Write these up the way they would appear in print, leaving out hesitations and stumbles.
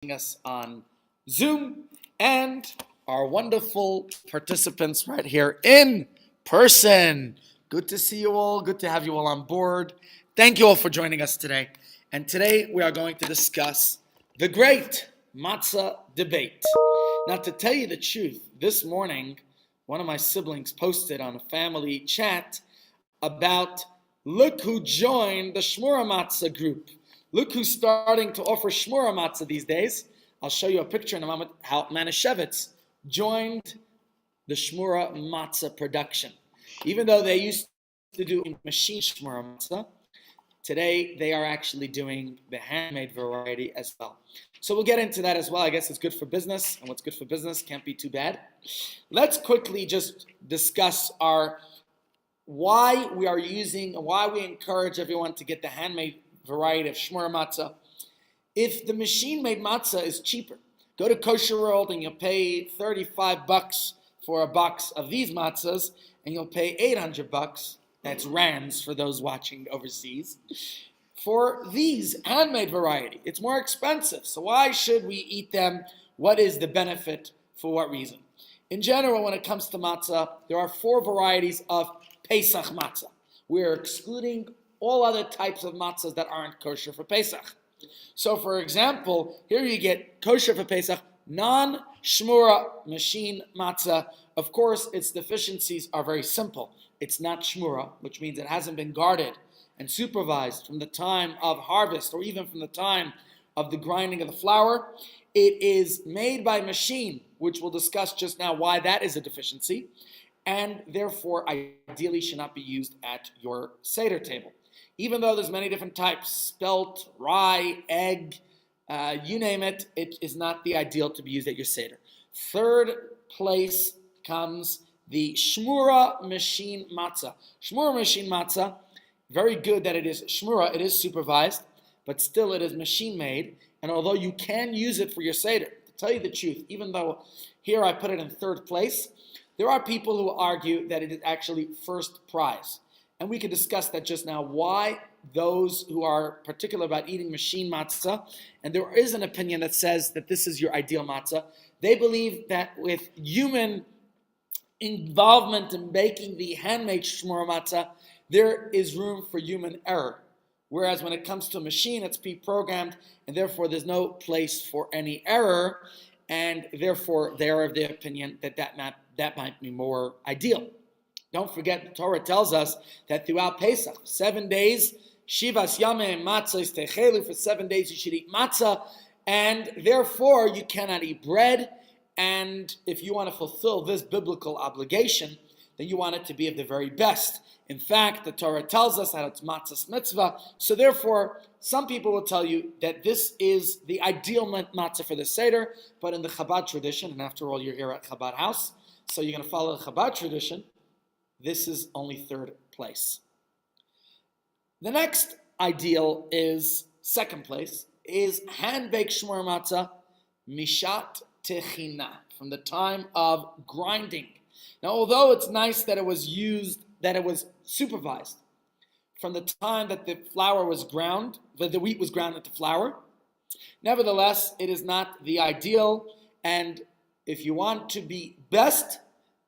us on Zoom and our wonderful participants right here in person. Good to see you all. Good to have you all on board. Thank you all for joining us today. And today we are going to discuss the great matzah debate. Now, to tell you the truth, this morning, one of my siblings posted on a family chat about look who joined the Shmura Matzah group. Look who's starting to offer Shmura Matzah these days. I'll show you a picture in a moment how Manischewitz joined the Shmura Matzah production. Even though they used to do machine Shmura Matzah, today they are actually doing the handmade variety as well. So we'll get into that as well. I guess it's good for business, and what's good for business can't be too bad. Let's quickly just discuss why we encourage everyone to get the handmade variety of Shmura Matzah. If the machine-made matzah is cheaper, go to Kosher World and you'll pay $35 for a box of these matzahs, and you'll pay $800, that's rands for those watching overseas, for these handmade variety. It's more expensive, so why should we eat them? What is the benefit? For what reason? In general, when it comes to matzah, there are 4 varieties of Pesach matzah. We're excluding all other types of matzahs that aren't kosher for Pesach. So, for example, here you get kosher for Pesach, non-shmura machine matzah. Of course, its deficiencies are very simple. It's not shmura, which means it hasn't been guarded and supervised from the time of harvest or even from the time of the grinding of the flour. It is made by machine, which we'll discuss just now why that is a deficiency, and therefore ideally should not be used at your Seder table. Even though there's many different types, spelt, rye, egg, you name it, it is not the ideal to be used at your Seder. Third place comes the Shmura machine matzah. Shmura machine matzah, very good that it is Shmura, it is supervised, but still it is machine made, and although you can use it for your Seder, to tell you the truth, even though here I put it in third place, there are people who argue that it is actually first prize. And we could discuss that just now, why those who are particular about eating machine matzah, and there is an opinion that says that this is your ideal matzah. They believe that with human involvement in baking the handmade shmura matzah, there is room for human error. Whereas when it comes to a machine, it's pre-programmed, and therefore there's no place for any error, and therefore they are of the opinion that might be more ideal. Don't forget, the Torah tells us that throughout Pesach, 7 days, Shivas Yamim Matzah is Techelu, for 7 days you should eat matzah, and therefore you cannot eat bread. And if you want to fulfill this biblical obligation, then you want it to be of the very best. In fact, the Torah tells us that it's matzah's mitzvah, so therefore, some people will tell you that this is the ideal matzah for the Seder, but in the Chabad tradition, and after all, you're here at Chabad House, so you're going to follow the Chabad tradition, this is only third place. The next ideal is second place, is hand-baked shmur matzah, mishat techina, from the time of grinding. Now, although it's nice that it was supervised, from the time that the flour was ground, that the wheat was ground into flour, nevertheless, it is not the ideal, and if you want to be best,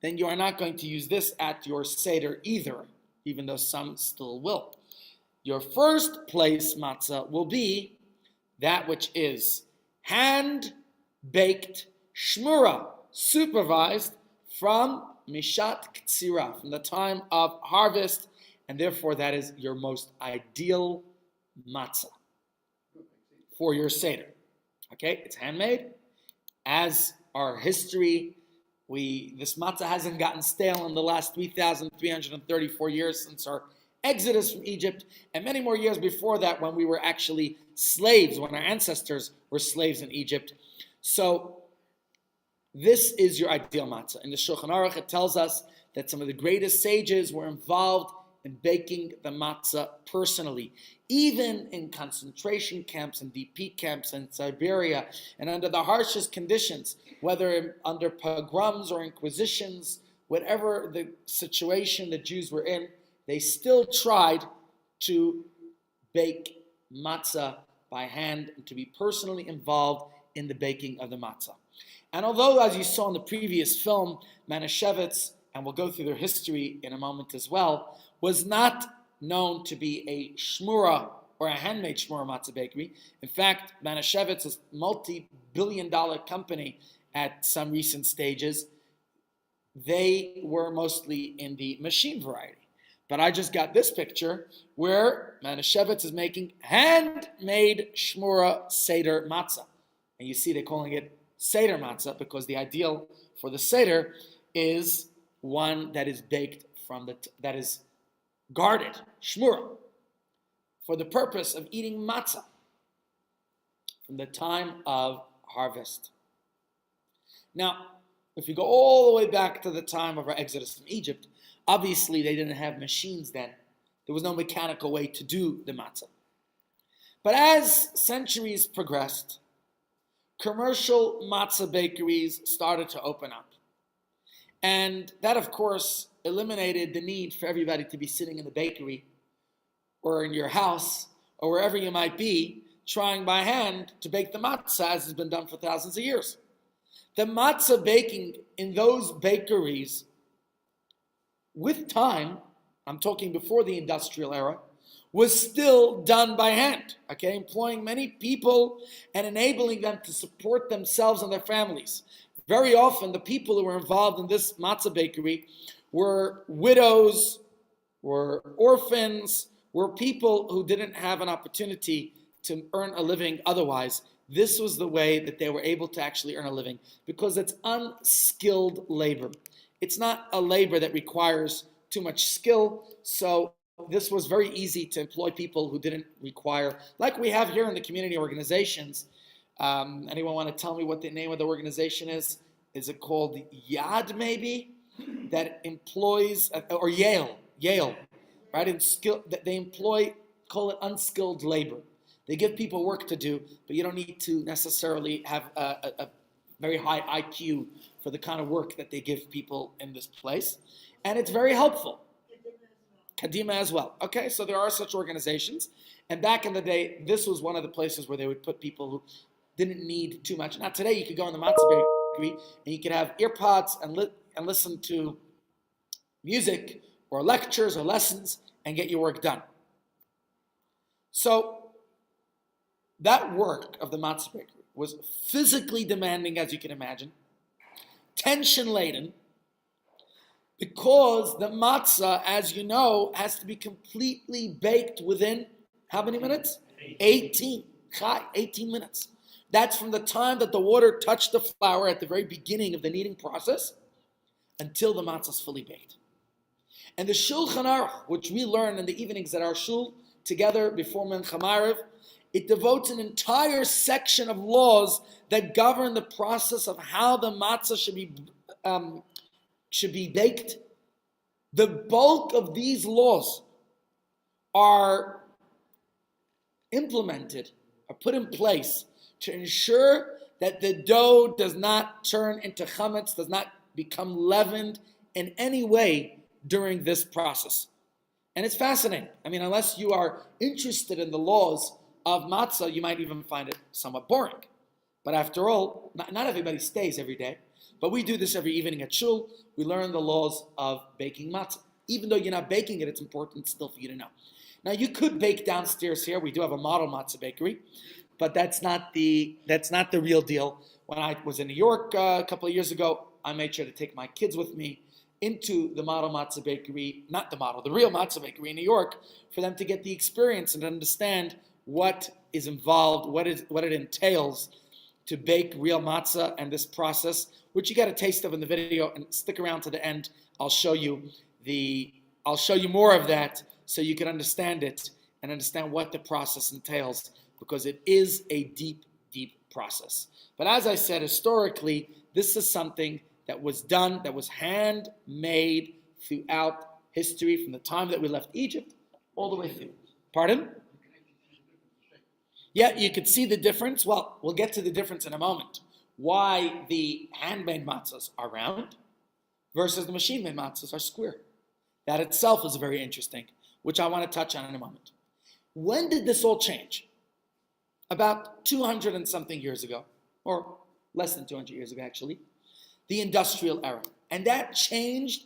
then you are not going to use this at your Seder either, even though some still will. Your first place matzah will be that which is hand-baked shmura, supervised from mishat ktsira, from the time of harvest, and therefore that is your most ideal matzah for your Seder. Okay, it's handmade. As our history, this matzah hasn't gotten stale in the last 3,334 years since our exodus from Egypt, and many more years before that when we were actually slaves, when our ancestors were slaves in Egypt. So this is your ideal matzah. In the Shulchan Aruch, it tells us that some of the greatest sages were involved in baking the matzah personally, even in concentration camps and DP camps in Siberia, and under the harshest conditions, whether under pogroms or inquisitions, whatever the situation the Jews were in, they still tried to bake matzah by hand and to be personally involved in the baking of the matzah. And although, as you saw in the previous film, Manischewitz, and we'll go through their history in a moment as well, was not known to be a shmura or a handmade shmura matzah bakery. In fact, Manischewitz is a multi-billion-dollar company at some recent stages. They were mostly in the machine variety. But I just got this picture where Manischewitz is making handmade shmura Seder matzah. And you see they're calling it Seder matzah because the ideal for the Seder is one that is baked that is guarded, shmura, for the purpose of eating matzah from the time of harvest. Now, if you go all the way back to the time of our exodus from Egypt, obviously they didn't have machines then. There was no mechanical way to do the matzah. But as centuries progressed, commercial matzah bakeries started to open up. And that, of course, eliminated the need for everybody to be sitting in the bakery or in your house or wherever you might be, trying by hand to bake the matzah as has been done for thousands of years. The matzah baking in those bakeries, with time, I'm talking before the industrial era, was still done by hand, employing many people and enabling them to support themselves and their families. Very often, the people who were involved in this matzah bakery were widows, were orphans, were people who didn't have an opportunity to earn a living otherwise. This was the way that they were able to actually earn a living because it's unskilled labor. It's not a labor that requires too much skill, so this was very easy to employ people who didn't require, like we have here in the community organizations. Anyone want to tell me what the name of the organization is? Is it called Yad, maybe? That employs, or Yale, right? They employ, call it unskilled labor. They give people work to do, but you don't need to necessarily have a very high IQ for the kind of work that they give people in this place. And it's very helpful. Kadima as well. Okay, so there are such organizations. And back in the day, this was one of the places where they would put people who didn't need too much. Now today, you could go in the matzah bakery and you could have earpods and listen to music or lectures or lessons and get your work done. So that work of the matzah bakery was physically demanding, as you can imagine, tension-laden, because the matzah, as you know, has to be completely baked within how many minutes? 18 minutes. That's from the time that the water touched the flour at the very beginning of the kneading process until the matzah is fully baked. And the Shulchan Aruch, which we learn in the evenings at our shul together before Mincha Maariv, it devotes an entire section of laws that govern the process of how the matzah should be baked. The bulk of these laws are implemented, are put in place to ensure that the dough does not turn into chametz, does not become leavened in any way during this process. And it's fascinating. I mean, unless you are interested in the laws of matzah, you might even find it somewhat boring. But after all, not everybody stays every day. But we do this every evening at shul. We learn the laws of baking matzah. Even though you're not baking it, it's important still for you to know. Now, you could bake downstairs here. We do have a model matzah bakery. But that's not the real deal. When I was in New York a couple of years ago, I made sure to take my kids with me into the model matzah bakery, the real matzah bakery in New York, for them to get the experience and understand what is involved, what it entails to bake real matzah and this process, which you got a taste of in the video. And stick around to the end. I'll show you more of that so you can understand it and understand what the process entails, because it is a deep, deep process. But as I said, historically, this is something that was done, that was handmade throughout history, from the time that we left Egypt all the way through. Pardon? Yeah, you could see the difference. Well, we'll get to the difference in a moment. Why the handmade matzahs are round versus the machine-made matzahs are square. That itself is very interesting, which I want to touch on in a moment. When did this all change? About 200 and something years ago, or less than 200 years ago actually, the industrial era. And that changed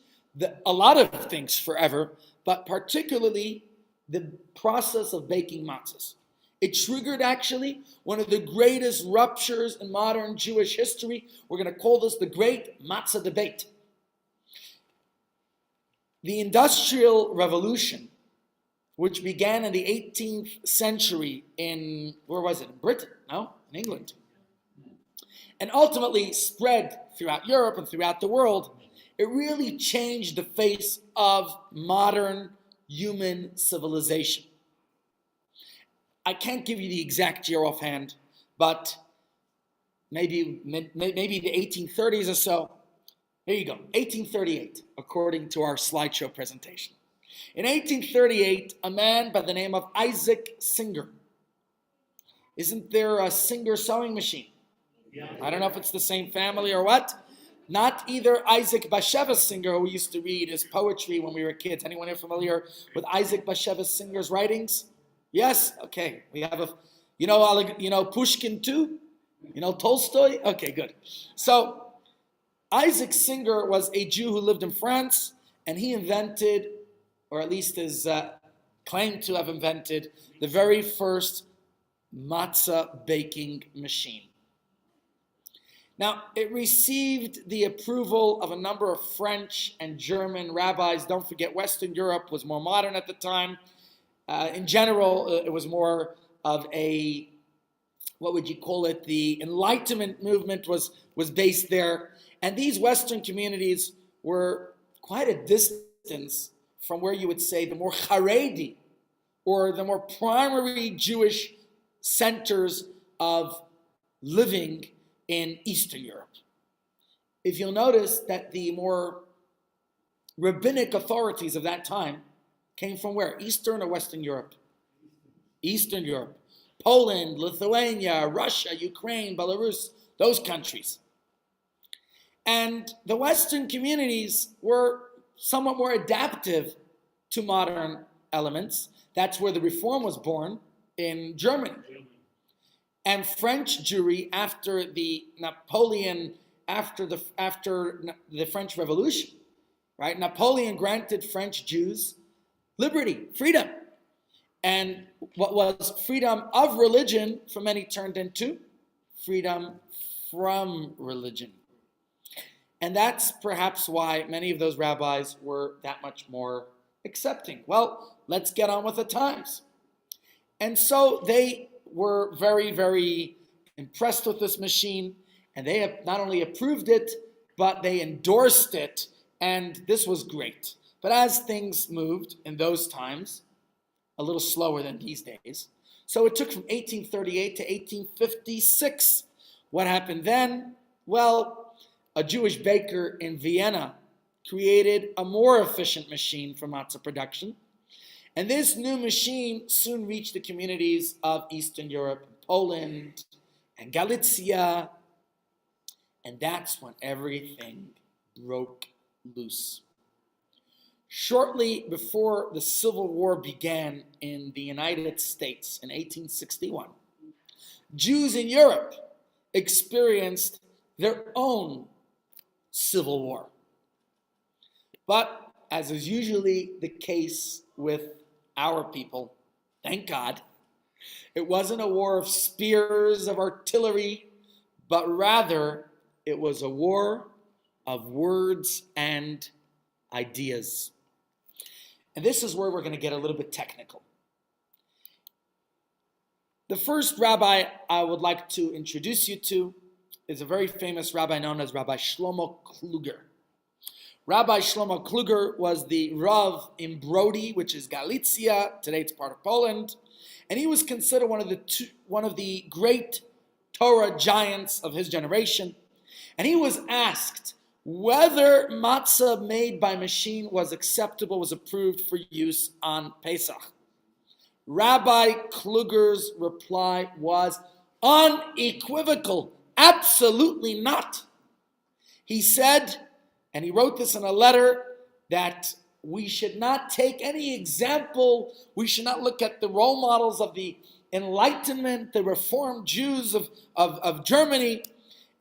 a lot of things forever, but particularly the process of baking matzahs. It triggered actually one of the greatest ruptures in modern Jewish history. We're going to call this the Great Matzah Debate. The Industrial Revolution, which began in the 18th century in, where was it? In Britain? No? In England. And ultimately spread throughout Europe and throughout the world. It really changed the face of modern human civilization. I can't give you the exact year offhand, but maybe the 1830s or so. There you go, 1838, according to our slideshow presentation. In 1838, a man by the name of Isaac Singer. Isn't there a Singer sewing machine? Yeah. I don't know if it's the same family or what. Not either Isaac Bashevis Singer, who we used to read his poetry when we were kids. Anyone here familiar with Isaac Bashevis Singer's writings? Yes? Okay. We have you know Pushkin too? You know Tolstoy? Okay, good. So, Isaac Singer was a Jew who lived in France, and he invented, or at least is claimed to have invented, the very first matzah baking machine. Now, it received the approval of a number of French and German rabbis. Don't forget, Western Europe was more modern at the time. In general, it was more of a, what would you call it? The Enlightenment movement was based there. And these Western communities were quite a distance from where you would say the more Haredi, or the more primary Jewish centers of living in Eastern Europe. If you'll notice that the more rabbinic authorities of that time came from where? Eastern or Western Europe? Eastern Europe. Poland, Lithuania, Russia, Ukraine, Belarus, those countries. And the Western communities were somewhat more adaptive to modern elements. That's where the Reform was born in Germany. And French Jewry after the French Revolution, right? Napoleon granted French Jews liberty, freedom. And what was freedom of religion for many turned into freedom from religion. And that's perhaps why many of those rabbis were that much more accepting. Well, let's get on with the times. And so they were very, very impressed with this machine, and they have not only approved it, but they endorsed it, and this was great. But as things moved in those times, a little slower than these days, so it took from 1838 to 1856. What happened then? Well, a Jewish baker in Vienna created a more efficient machine for matzah production. And this new machine soon reached the communities of Eastern Europe, Poland, and Galicia. And that's when everything broke loose. Shortly before the Civil War began in the United States in 1861, Jews in Europe experienced their own civil war. But as is usually the case with our people, thank God, it wasn't a war of spears, of artillery, but rather it was a war of words and ideas. And this is where we're going to get a little bit technical. The first rabbi I would like to introduce you to is a very famous rabbi known as Rabbi Shlomo Kluger. Rabbi Shlomo Kluger was the Rav in Brody, which is Galicia. Today it's part of Poland. And he was considered one of the great Torah giants of his generation. And he was asked whether matzah made by machine was acceptable, was approved for use on Pesach. Rabbi Kluger's reply was unequivocal. Absolutely not. He said, and he wrote this in a letter, that we should not take any example, we should not look at the role models of the Enlightenment, the Reformed Jews of Germany.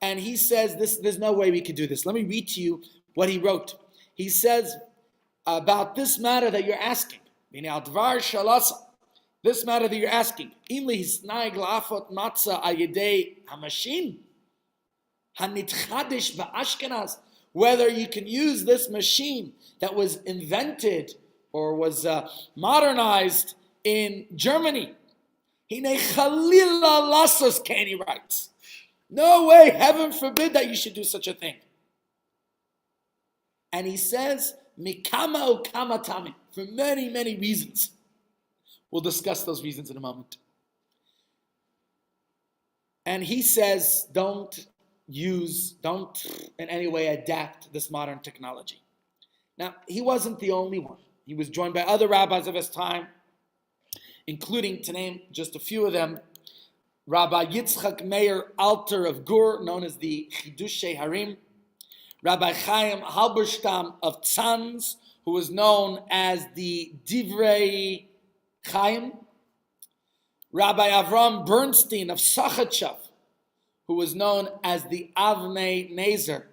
And he says, there's no way we could do this. Let me read to you what he wrote. He says about this matter that you're asking. This matter that you're asking. Whether you can use this machine that was invented or was modernized in Germany. He writes, no way, heaven forbid that you should do such a thing. And he says, mikama ukamatami, for many, many reasons. We'll discuss those reasons in a moment. And he says, don't in any way adapt this modern technology. Now, he wasn't the only one. He was joined by other rabbis of his time, including, to name just a few of them, Rabbi Yitzchak Meir Alter of Gur, known as the Chidushei Harim, Rabbi Chaim Halberstam of Tzanz, who was known as the Divrei Chaim, Rabbi Avram Bernstein of Sachachav, who was known as the Avnei Nezer.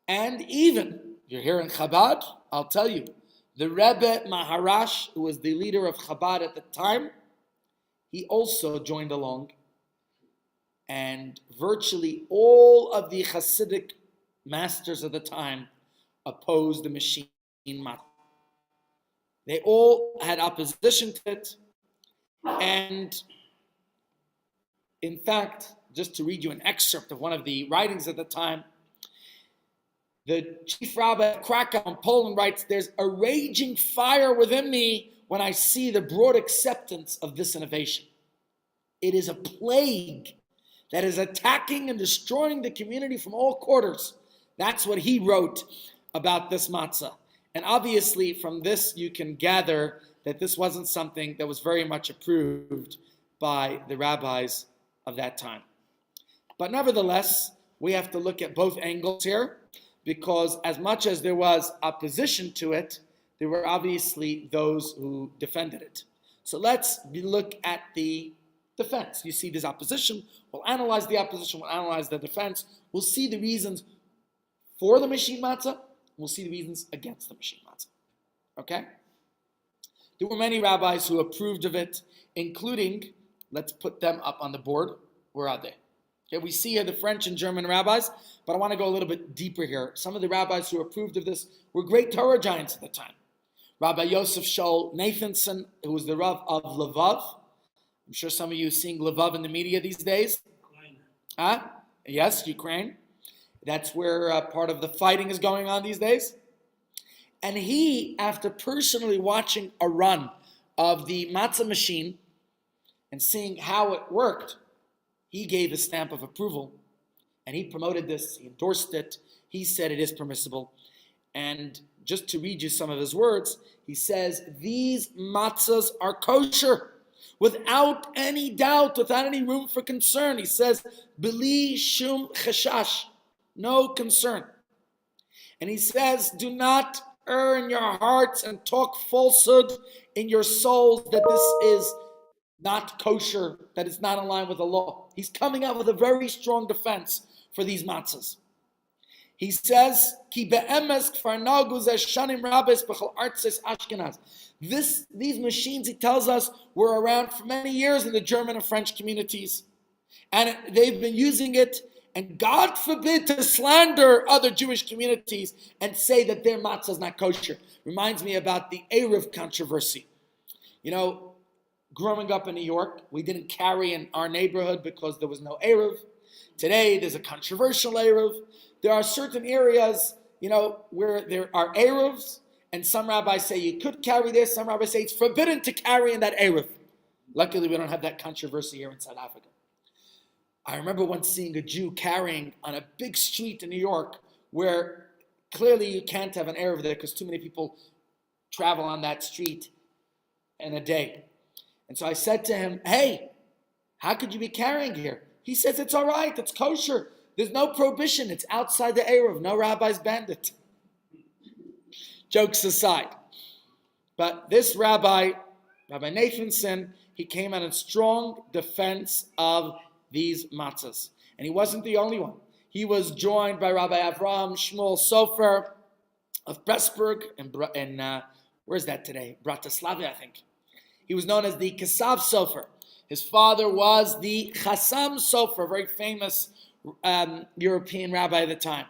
And even, you're here in Chabad, I'll tell you, the Rebbe Maharash, who was the leader of Chabad at the time, he also joined along. And virtually all of the Hasidic masters of the time opposed the machine matzah. They all had opposition to it. And in fact, just to read you an excerpt of one of the writings at the time, the chief rabbi of Krakow in Poland writes, there's a raging fire within me when I see the broad acceptance of this innovation. It is a plague that is attacking and destroying the community from all quarters. That's what he wrote about this matzah. And obviously from this you can gather that this wasn't something that was very much approved by the rabbis of that time. But nevertheless, we have to look at both angles here, because as much as there was opposition to it, there were obviously those who defended it. So let's look at the defense. You see there's opposition, we'll analyze the opposition, we'll analyze the defense, we'll see the reasons for the machine matzah, we'll see the reasons against the machine matzah. Okay? There were many rabbis who approved of it, including, let's put them up on the board. Where are they? Okay, we see here the French and German rabbis, but I want to go a little bit deeper here. Some of the rabbis who approved of this were great Torah giants at the time. Rabbi Yosef Shaul Nathanson, who was the Rav of Lvov. I'm sure some of you are seeing Lvov in the media these days. Ukraine. Yes, Ukraine. That's where part of the fighting is going on these days. And he, after personally watching a run of the matzah machine and seeing how it worked, he gave a stamp of approval. And he promoted this, he endorsed it, he said it is permissible. And just to read you some of his words, he says, these matzahs are kosher, without any doubt, without any room for concern. He says, bili shum cheshash, no concern. And he says, do not err in your hearts and talk falsehood in your souls that this is not kosher, that it's not in line with the law. He's coming out with a very strong defense for these matzahs. He says, Ki be'emes kfar nagu zeh shanim rabes b'chol artzes Ashkenaz. These machines, he tells us, were around for many years in the German and French communities. And they've been using it, and God forbid to slander other Jewish communities and say that their matzah is not kosher. Reminds me about the Eruv controversy. You know, growing up in New York, we didn't carry in our neighborhood because there was no Eruv. Today, there's a controversial Eruv. There are certain areas, you know, where there are Eruvs, and some rabbis say you could carry there, some rabbis say it's forbidden to carry in that Eruv. Luckily, we don't have that controversy here in South Africa. I remember once seeing a Jew carrying on a big street in New York where clearly you can't have an Eruv there because too many people travel on that street in a day. And so I said to him, hey, how could you be carrying here? He says, it's all right, it's kosher. There's no prohibition, it's outside the Eruv. No rabbis banned it. Jokes aside. But this rabbi, Rabbi Nathanson, he came out in strong defense of these matzahs. And he wasn't the only one. He was joined by Rabbi Avraham Shmuel Sofer of Pressburg, in where's that today? Bratislava, I think. He was known as the Kesav Sofer. His father was the Chassam Sofer, a very famous European rabbi at the time.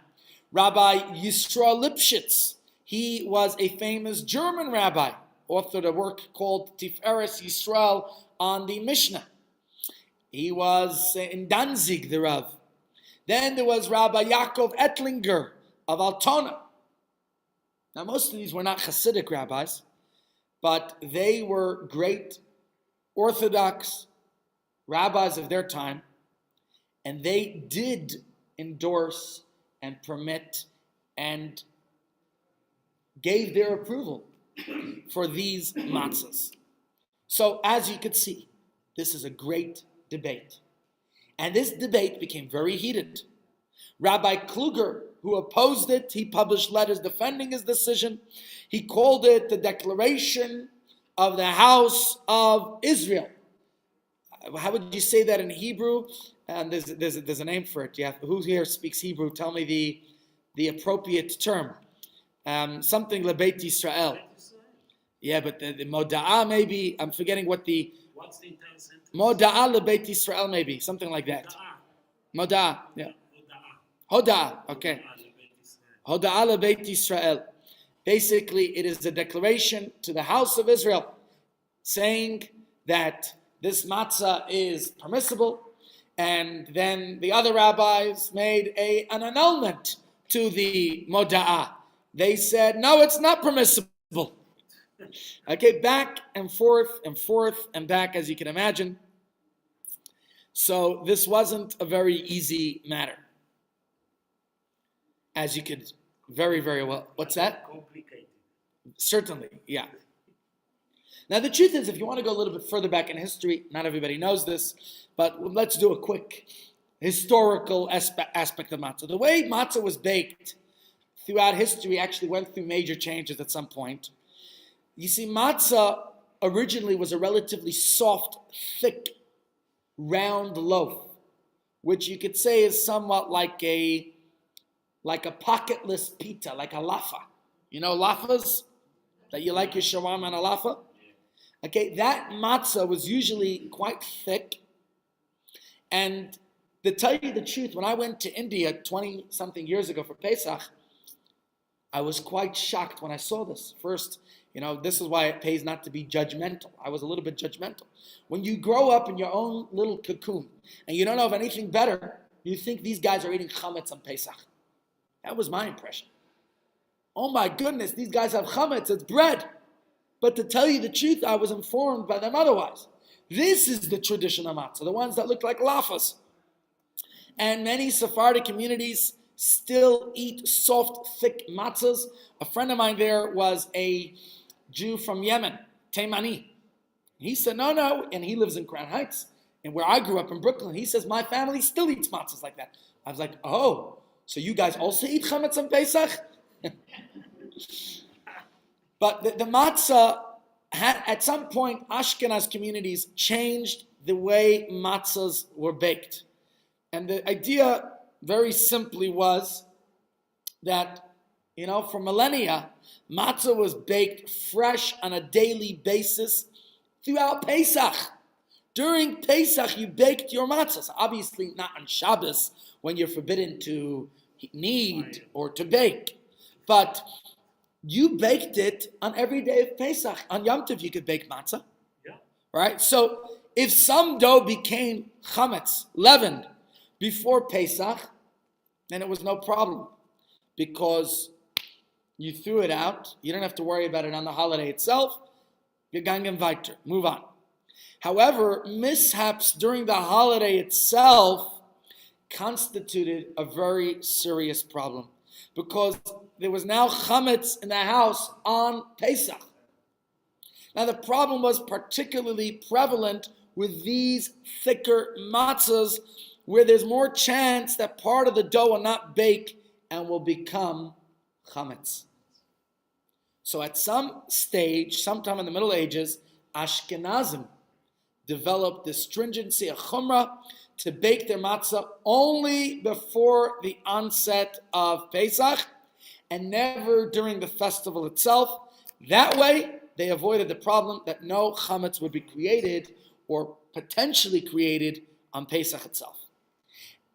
Rabbi Yisrael Lipschitz, he was a famous German rabbi, authored a work called Tiferes Yisrael on the Mishnah. He was in Danzig, the Rav. Then there was Rabbi Yaakov Ettlinger of Altona. Now, most of these were not Hasidic rabbis, but they were great Orthodox rabbis of their time, and they did endorse and permit and gave their approval for these matzahs. So, as you could see, this is a great debate. And this debate became very heated. Rabbi Kluger, who opposed it, he published letters defending his decision. He called it the Declaration of the House of Israel. How would you say that in Hebrew? And there's a name for it. Yeah, who here speaks Hebrew? Tell me the appropriate term. Something Lebeit Yisrael. Yeah, but the Moda'ah maybe. I'm forgetting what the... What's the entire sentence? Moda'ah Lebeit Yisrael maybe. Something like that. Moda'ah. Yeah. Hoda'ah. Okay. Hoda'ah Lebeit Yisrael. Basically, it is a declaration to the house of Israel saying that this matzah is permissible, and then the other rabbis made an annulment to the Moda'ah. They said, no, it's not permissible. Okay, back and forth and back, as you can imagine. So this wasn't a very easy matter. As you could very, very well. What's that? Complicated. Certainly, yeah. Now the truth is, if you want to go a little bit further back in history, not everybody knows this, but let's do a quick historical aspect of matzah. The way matzah was baked throughout history actually went through major changes at some point. You see, matzah originally was a relatively soft, thick, round loaf, which you could say is somewhat like a pocketless pita, like a lafa. You know lafas? That you like your shawarma and a lafa? Okay, that matzah was usually quite thick. And to tell you the truth, when I went to India 20-something years ago for Pesach, I was quite shocked when I saw this. First, this is why it pays not to be judgmental. I was a little bit judgmental. When you grow up in your own little cocoon and you don't know of anything better, you think these guys are eating chametz on Pesach. That was my impression. Oh my goodness, these guys have chametz, it's bread. But to tell you the truth, I was informed by them otherwise. This is the traditional matzah, the ones that look like lafas. And many Sephardic communities still eat soft, thick matzahs. A friend of mine there was a Jew from Yemen, Taimani. He said, no, and he lives in Crown Heights. And where I grew up in Brooklyn, he says, my family still eats matzahs like that. I was like, oh, so you guys also eat chametz on Pesach? But the matzah, at some point, Ashkenaz communities changed the way matzahs were baked. And the idea, very simply, was that, for millennia, matzah was baked fresh on a daily basis throughout Pesach. During Pesach, you baked your matzahs. Obviously, not on Shabbos, when you're forbidden to knead or to bake. But you baked it on every day of Pesach. On Yom Tov, you could bake matzah. Yeah. Right? So, if some dough became chametz, leavened, before Pesach, then it was no problem. Because you threw it out. You don't have to worry about it on the holiday itself. You're gegangen weiter. Move on. However, mishaps during the holiday itself constituted a very serious problem. Because there was now chametz in the house on Pesach. Now the problem was particularly prevalent with these thicker matzahs, where there's more chance that part of the dough will not bake and will become chametz. So at some stage, sometime in the Middle Ages, Ashkenazim developed the stringency, a chumrah, to bake their matzah only before the onset of Pesach and never during the festival itself. That way, they avoided the problem that no chametz would be created or potentially created on Pesach itself.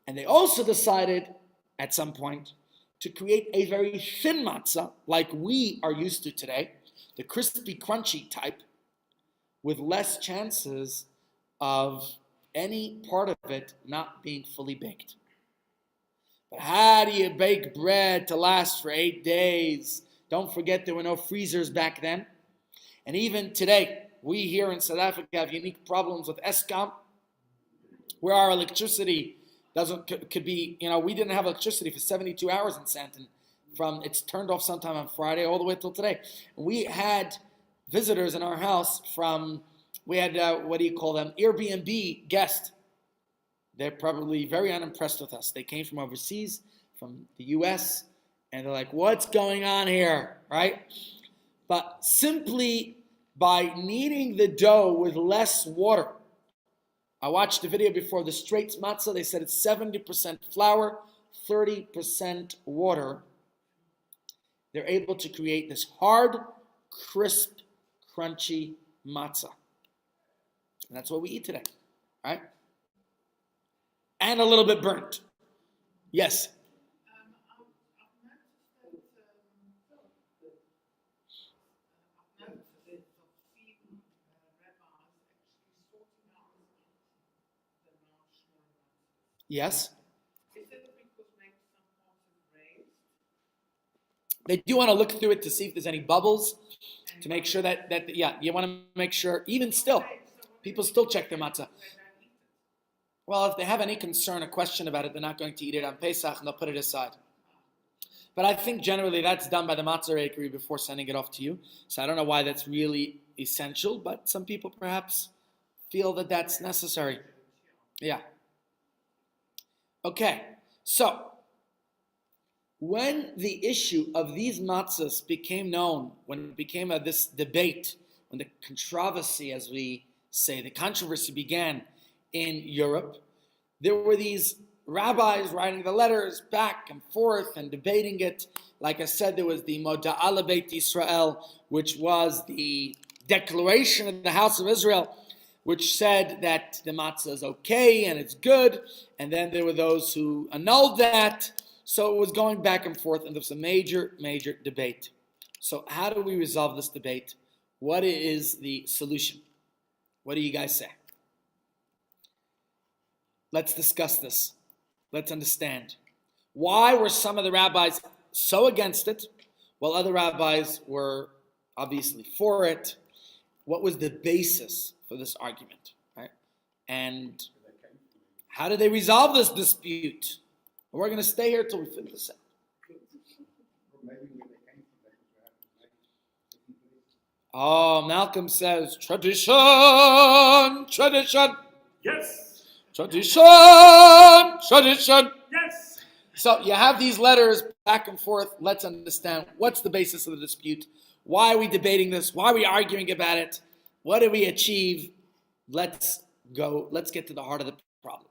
And they also decided at some point to create a very thin matzah like we are used to today, the crispy, crunchy type, with less chances of any part of it not being fully baked. But how do you bake bread to last for 8 days? Don't forget there were no freezers back then. And even today, we here in South Africa have unique problems with Eskom, where our electricity could be, we didn't have electricity for 72 hours in Santon. It's turned off sometime on Friday all the way till today. We had visitors in our house we had, Airbnb guests. They're probably very unimpressed with us. They came from overseas, from the U.S., and they're like, what's going on here, right? But simply by kneading the dough with less water. I watched the video before the Straits matzah. They said it's 70% flour, 30% water. They're able to create this hard, crisp, crunchy matzah. And that's what we eat today, right? And a little bit burnt. Yes? Yes? They do want to look through it to see if there's any bubbles, to make sure that you want to make sure, even still, people still check their matzah. Well, if they have any concern or question about it, they're not going to eat it on Pesach and they'll put it aside. But I think generally that's done by the matzah bakery before sending it off to you. So I don't know why that's really essential, but some people perhaps feel that that's necessary. Yeah. Okay, so when the issue of these matzahs became known, when it became this debate, when the controversy, as we say, the controversy began in Europe, there were these rabbis writing the letters back and forth and debating it. Like I said, there was the Moda'ah Beit Yisrael, which was the declaration of the house of Israel, which said that the matzah is okay and it's good. And then there were those who annulled that. So it was going back and forth, and there was a major, major debate. So how do we resolve this debate? What is the solution? What do you guys say? Let's discuss this. Let's understand. Why were some of the rabbis so against it, while other rabbis were obviously for it? What was the basis for this argument, right? And how did they resolve this dispute? We're going to stay here till we finish this out. Oh, Malcolm says, tradition. Yes. Tradition. Yes. So you have these letters back and forth. Let's understand what's the basis of the dispute. Why are we debating this? Why are we arguing about it? What did we achieve? Let's go. Let's get to the heart of the problem.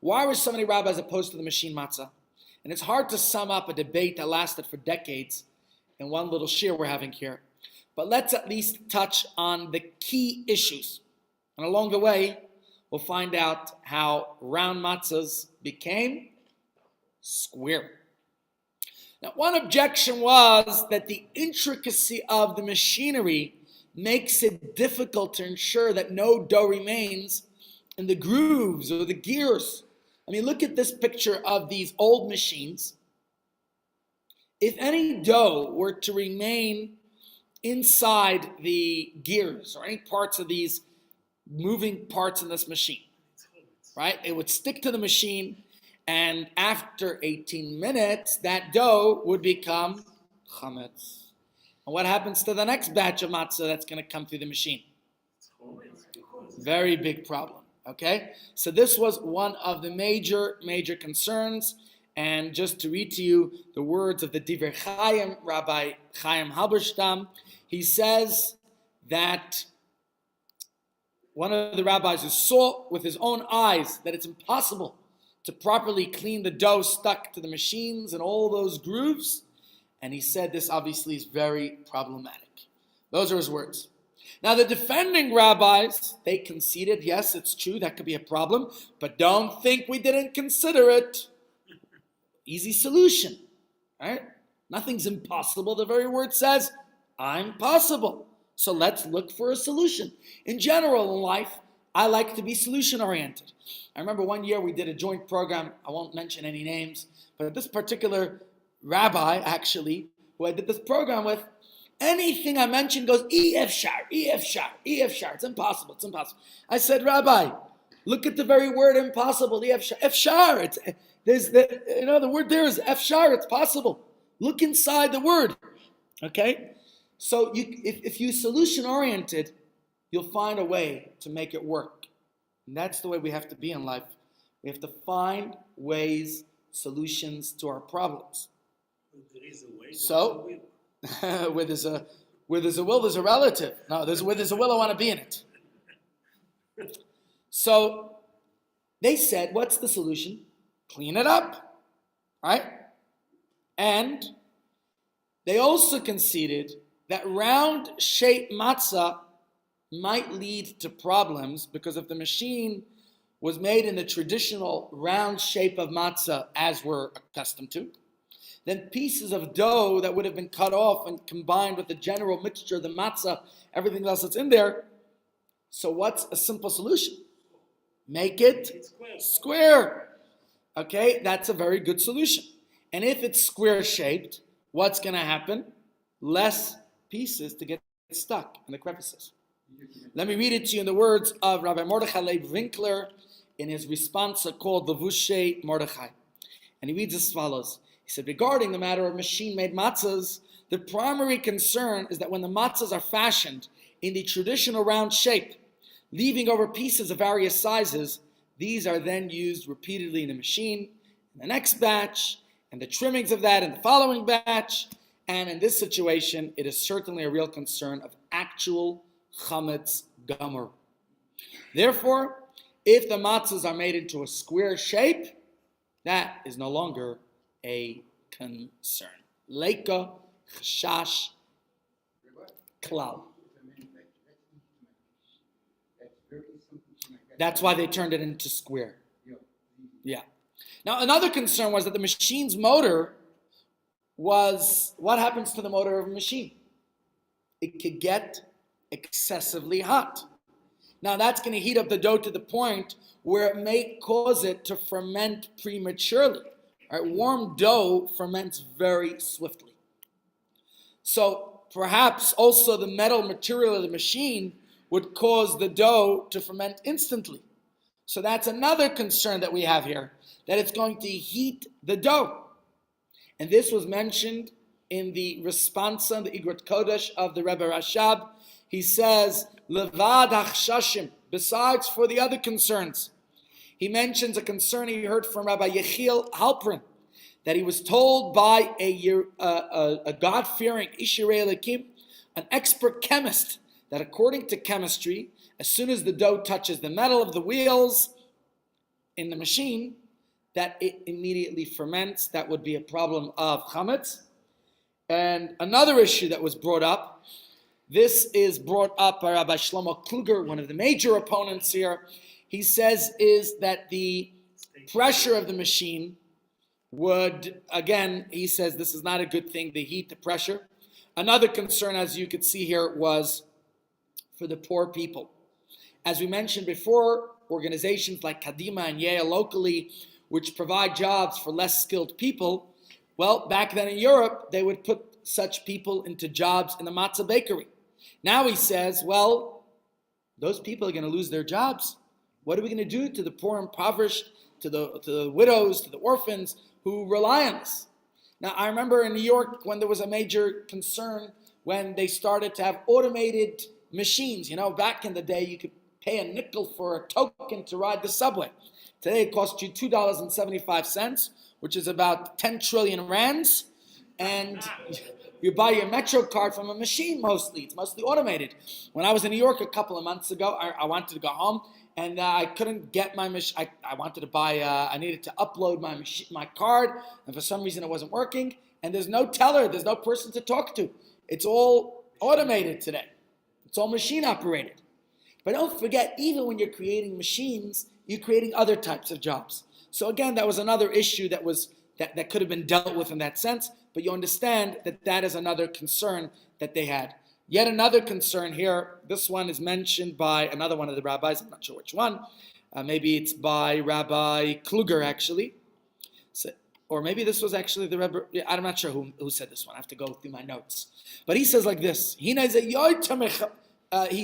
Why were so many rabbis opposed to the machine matzah? And it's hard to sum up a debate that lasted for decades in one little shir we're having here. But let's at least touch on the key issues. And along the way, we'll find out how round matzahs became square. Now, one objection was that the intricacy of the machinery makes it difficult to ensure that no dough remains in the grooves or the gears. I mean, look at this picture of these old machines. If any dough were to remain inside the gears or any parts of these moving parts in this machine, right, it would stick to the machine, and after 18 minutes, that dough would become chametz. And what happens to the next batch of matzah that's going to come through the machine? Very big problem. Okay, so this was one of the major concerns. And just to read to you the words of the Divrei Chaim, Rabbi Chaim Halberstam, he says that one of the rabbis who saw with his own eyes that it's impossible to properly clean the dough stuck to the machines and all those grooves. And he said this obviously is very problematic. Those are his words. Now the defending rabbis, they conceded, yes, it's true, that could be a problem, but don't think we didn't consider it. Easy solution, right? Nothing's impossible. The very word says, I'm possible. So let's look for a solution. In general in life, I like to be solution-oriented. I remember one year we did a joint program, I won't mention any names, but this particular rabbi, actually, who I did this program with, anything I mentioned goes, E-F-Shar. It's impossible. I said, Rabbi, look at the very word impossible, E-F-Shar. F-Shar, the word there is F-Shar, it's possible. Look inside the word, okay? So if you're solution-oriented, you'll find a way to make it work. And that's the way we have to be in life. We have to find ways, solutions to our problems. There is a way. So, where there's a will, there's a relative. No, where there's a will, I want to be in it. So, they said, what's the solution? Clean it up, right? And they also conceded that round-shaped matzah might lead to problems because if the machine was made in the traditional round shape of matzah as we're accustomed to, then pieces of dough that would have been cut off and combined with the general mixture, the matzah, everything else that's in there. So what's a simple solution? Make it square. Okay, that's a very good solution. And if it's square shaped, what's going to happen? Less pieces to get stuck in the crevices. Let me read it to you in the words of Rabbi Mordechai Leib Winkler in his response called the Vushay Mordechai. And he reads as follows. He said, regarding the matter of machine-made matzahs, the primary concern is that when the matzahs are fashioned in the traditional round shape, leaving over pieces of various sizes, these are then used repeatedly in the machine, in the next batch, and the trimmings of that in the following batch. And in this situation, it is certainly a real concern of actual chametz gomer. Therefore, if the matzahs are made into a square shape, that is no longer a concern. Leika chashash klal. That's why they turned it into square. Yeah. Now, another concern was that the machine's motor was, what happens to the motor of a machine? It could get excessively hot. Now, that's going to heat up the dough to the point where it may cause it to ferment prematurely. Right? Warm dough ferments very swiftly. So, perhaps also the metal material of the machine would cause the dough to ferment instantly. So that's another concern that we have here, that it's going to heat the dough. And this was mentioned in the responsa, the Igrat Kodesh of the Rebbe Rashab. He says, Levad hachshashim, besides for the other concerns. He mentions a concern he heard from Rabbi Yechiel Halprin, that he was told by a God-fearing Ishrei Elokim, an expert chemist, that according to chemistry, as soon as the dough touches the metal of the wheels in the machine, that it immediately ferments. That would be a problem of chametz. And another issue that was brought up, this is brought up by Rabbi Shlomo Kluger, one of the major opponents here. He says is that the pressure of the machine would, again, he says this is not a good thing, the heat, the pressure. Another concern, as you could see here, was for the poor people. As we mentioned before, organizations like Kadima and Yale locally, which provide jobs for less skilled people, well, back then in Europe, they would put such people into jobs in the matzah bakery. Now he says, well, those people are going to lose their jobs. What are we going to do to the poor and impoverished, to the widows, to the orphans who rely on us? Now, I remember in New York when there was a major concern when they started to have automated machines. You know, back in the day, you could pay a nickel for a token to ride the subway. Today, it costs you $2.75, which is about 10 trillion rands. And You buy your Metro card from a machine mostly. It's mostly automated. When I was in New York a couple of months ago, I wanted to go home and I couldn't get my machine. I wanted to buy, I needed to upload my card, and for some reason it wasn't working. And there's no teller, there's no person to talk to. It's all automated today. It's all machine operated. But don't forget, even when you're creating machines, you're creating other types of jobs. So again, that was another issue that could have been dealt with in that sense, but you understand that is another concern that they had. Yet another concern here, this one is mentioned by another one of the rabbis, I'm not sure which one. Maybe it's by Rabbi Kluger, actually. So, or maybe this was actually the Rebbe, I'm not sure who said this one. I have to go through my notes. But he says like this. He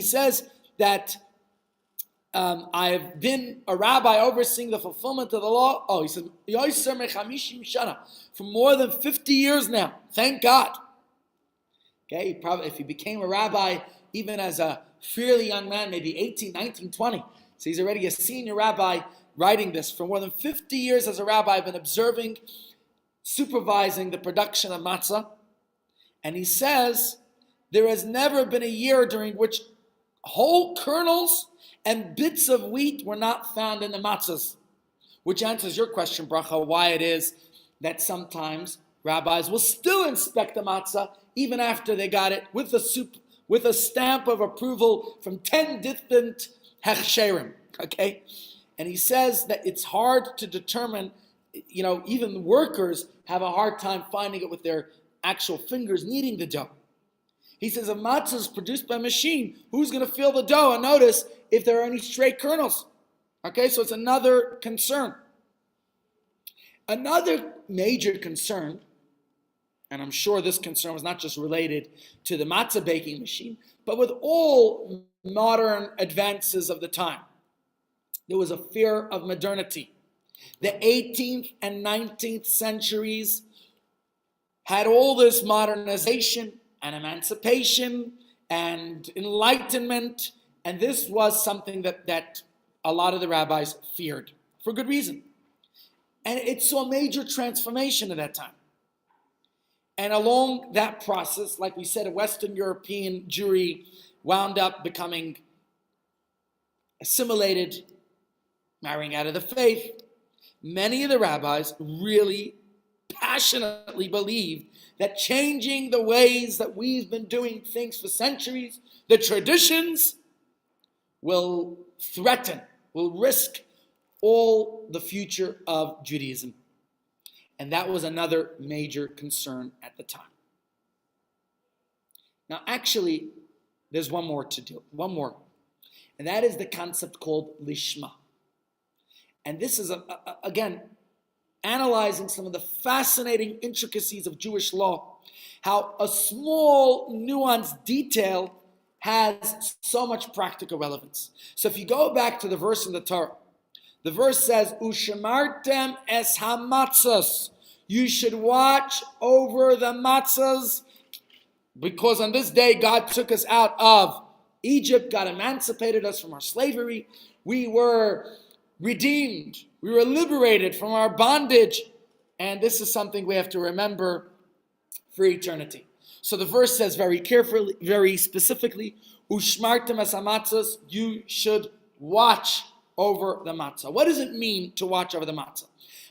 says that I've been a rabbi overseeing the fulfillment of the law. Oh, he says, for more than 50 years now. Thank God. Okay, probably if he became a rabbi, even as a fairly young man, maybe 18, 19, 20. So he's already a senior rabbi writing this. For more than 50 years as a rabbi, I've been observing, supervising the production of matzah. And he says, there has never been a year during which whole kernels and bits of wheat were not found in the matzahs. Which answers your question, Bracha, why it is that sometimes rabbis will still inspect the matzah even after they got it with a stamp of approval from 10 different hechsherim. Okay? And he says that it's hard to determine, even workers have a hard time finding it with their actual fingers kneading the dough. He says, if matzah is produced by a machine, who's going to feel the dough and notice if there are any stray kernels? Okay, so it's another concern. Another major concern, and I'm sure this concern was not just related to the matzah baking machine, but with all modern advances of the time, there was a fear of modernity. The 18th and 19th centuries had all this modernization and emancipation and enlightenment, and this was something that a lot of the rabbis feared, for good reason. And it saw a major transformation at that time. And along that process, like we said, a Western European Jewry wound up becoming assimilated, marrying out of the faith. Many of the rabbis really passionately believed that changing the ways that we've been doing things for centuries, the traditions, will risk all the future of Judaism. And that was another major concern at the time. Now, actually, there's one more. And that is the concept called lishma. And this is, again, analyzing some of the fascinating intricacies of Jewish law, how a small nuanced detail has so much practical relevance. So if you go back to the verse in the Torah, the verse says, Ushemartem es hamatzos. You should watch over the matzahs, because on this day God took us out of Egypt, God emancipated us from our slavery. We were redeemed. We were liberated from our bondage. And this is something we have to remember for eternity. So the verse says very carefully, very specifically, Ushmartem es hamatzos, you should watch over the matzah. What does it mean to watch over the matzah?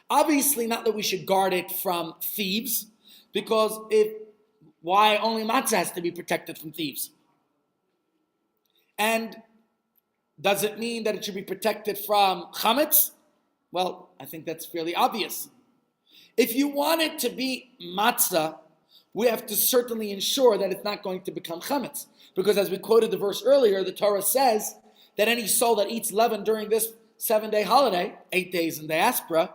Obviously, not that we should guard it from thieves, because why only matzah has to be protected from thieves? And does it mean that it should be protected from chametz? Well, I think that's fairly obvious. If you want it to be matzah, we have to certainly ensure that it's not going to become chametz. Because as we quoted the verse earlier, the Torah says that any soul that eats leaven during this 7-day holiday, 8 days in diaspora,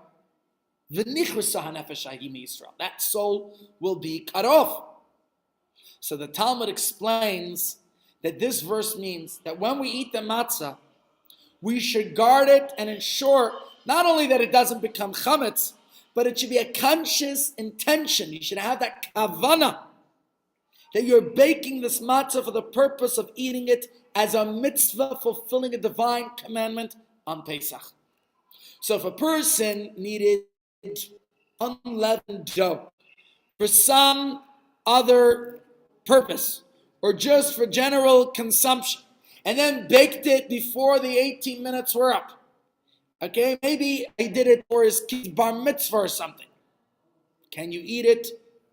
that soul will be cut off. So the Talmud explains that this verse means that when we eat the matzah, we should guard it and ensure not only that it doesn't become chametz, but it should be a conscious intention. You should have that kavanah, that you're baking this matzah for the purpose of eating it as a mitzvah, fulfilling a divine commandment on Pesach. So if a person needed unleavened dough, for some other purpose or just for general consumption, and then baked it before the 18 minutes were up. Okay, maybe he did it for his kid's bar mitzvah or something. Can you eat it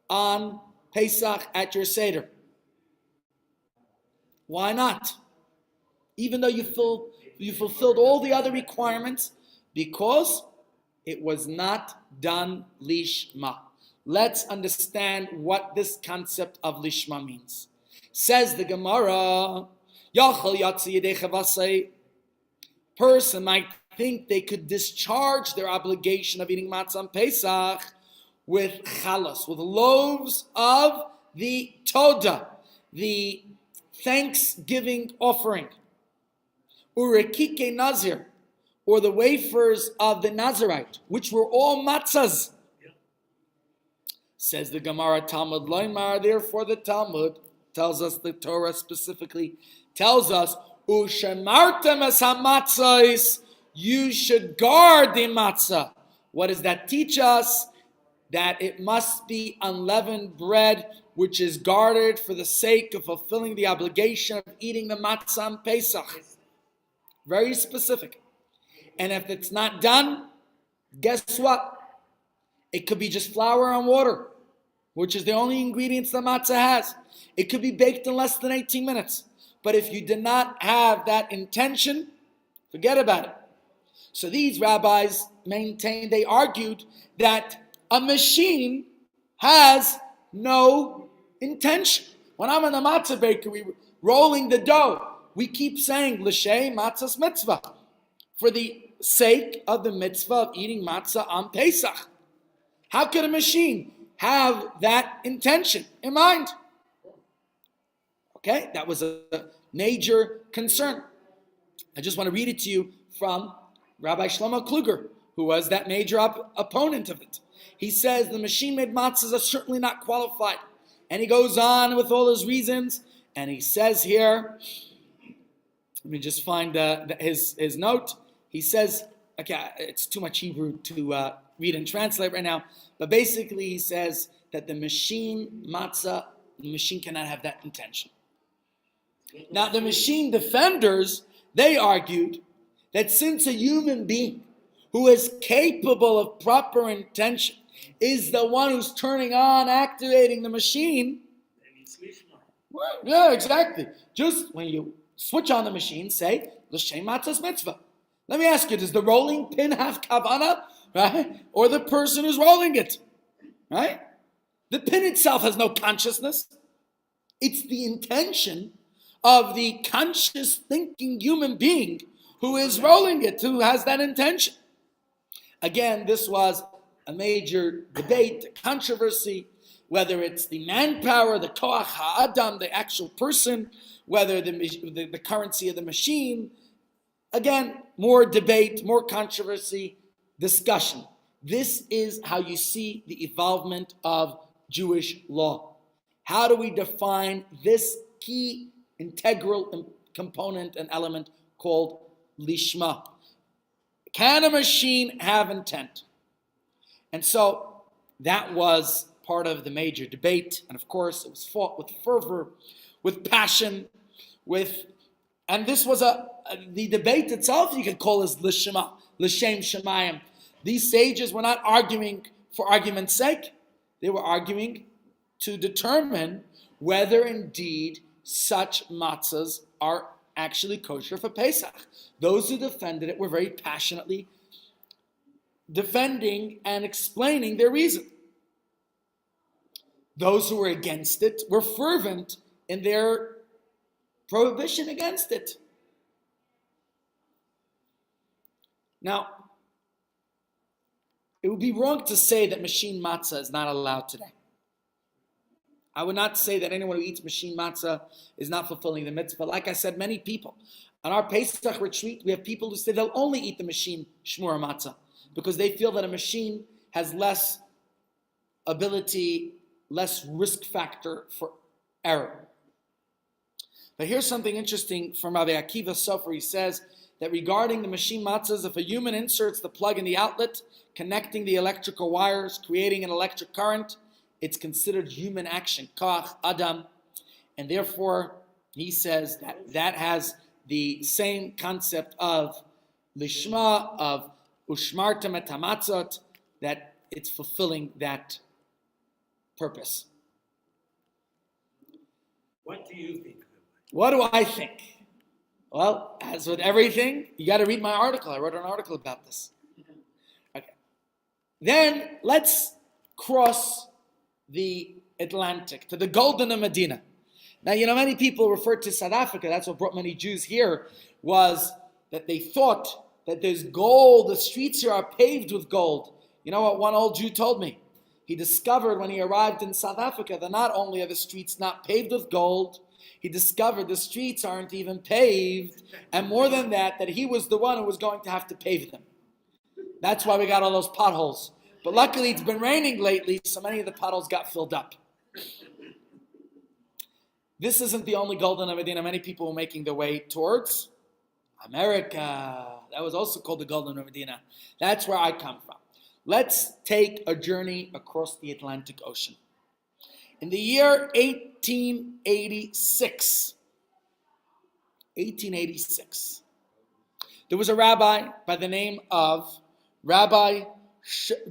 on Pesach at your Seder? Why not? Even though you fulfilled all the other requirements, because it was not done lishma. Let's understand what this concept of lishma means. Says the Gemara, person might think they could discharge their obligation of eating matzah on Pesach with chalas, with loaves of the toda, the thanksgiving offering, urekike nazir, or the wafers of the Nazirite, which were all matzahs. Says the Gemara, Talmud loymar, therefore the Talmud tells us, the Torah specifically tells us, Ushemartem es hamatzos, you should guard the matzah. What does that teach us? That it must be unleavened bread, which is guarded for the sake of fulfilling the obligation of eating the matzah on Pesach. Very specific. And if it's not done, guess what? It could be just flour and water, which is the only ingredients the matzah has. It could be baked in less than 18 minutes. But if you did not have that intention, forget about it. So these rabbis maintained, they argued that a machine has no intention. When I'm in the matzah bakery rolling the dough, we keep saying, L'shem matzah's mitzvah, for the sake of the mitzvah of eating matzah on Pesach. How could a machine have that intention in mind? Okay, that was a major concern. I just want to read it to you from Rabbi Shlomo Kluger, who was that major opponent of it. He says the machine-made matzahs are certainly not qualified. And he goes on with all his reasons, and he says here, let me just find his note. He says, okay, it's too much Hebrew to read and translate right now, but basically he says that the machine cannot have that intention. Now the machine defenders, they argued that since a human being who is capable of proper intention is the one who's turning on, activating the machine, yeah, exactly. Just when you switch on the machine, say, L'shem matzah's mitzvah. Let me ask you, does the rolling pin have kavana, right? Or the person who's rolling it, right? The pin itself has no consciousness. It's the intention of the conscious thinking human being who is rolling it, who has that intention. Again, this was a major debate, controversy, whether it's the manpower, the koach ha'adam, the actual person, whether the currency of the machine. Again, more debate, more controversy, discussion. This is how you see the evolvement of Jewish law. How do we define this key integral component and element called lishma? Can a machine have intent? And so that was part of the major debate. And of course, it was fought with fervor, with passion, and this was the debate itself, you could call as L'Shem Shemayim. These sages were not arguing for argument's sake. They were arguing to determine whether indeed such matzahs are actually kosher for Pesach. Those who defended it were very passionately defending and explaining their reason. Those who were against it were fervent in their prohibition against it. Now, it would be wrong to say that machine matzah is not allowed today. I would not say that anyone who eats machine matzah is not fulfilling the mitzvah. Like I said, many people. On our Pesach retreat, we have people who say they'll only eat the machine shmura matzah because they feel that a machine has less ability, less risk factor for error. But here's something interesting from Rabbi Akiva Sofer. He says that regarding the machine matzahs, if a human inserts the plug in the outlet, connecting the electrical wires, creating an electric current, it's considered human action, kach, adam, and therefore he says that has the same concept of lishma, of ushmartem et hamatzot, that it's fulfilling that purpose. What do you think? What do I think? Well, as with everything, you got to read my article. I wrote an article about this. Okay. Then let's cross the Atlantic to the Golden Medina. Now, many people refer to South Africa. That's what brought many Jews here, was that they thought that there's gold. The streets here are paved with gold. You know what one old Jew told me? He discovered when he arrived in South Africa that not only are the streets not paved with gold, he discovered the streets aren't even paved, and more than that he was the one who was going to have to pave them. That's why we got all those potholes. But luckily it's been raining lately, so many of the potholes got filled up. This isn't the only Golden Medina. Many people were making their way towards America. That was also called the Golden Medina. That's where I come from. Let's take a journey across the Atlantic Ocean. In the year 1886, there was a rabbi by the name of Rabbi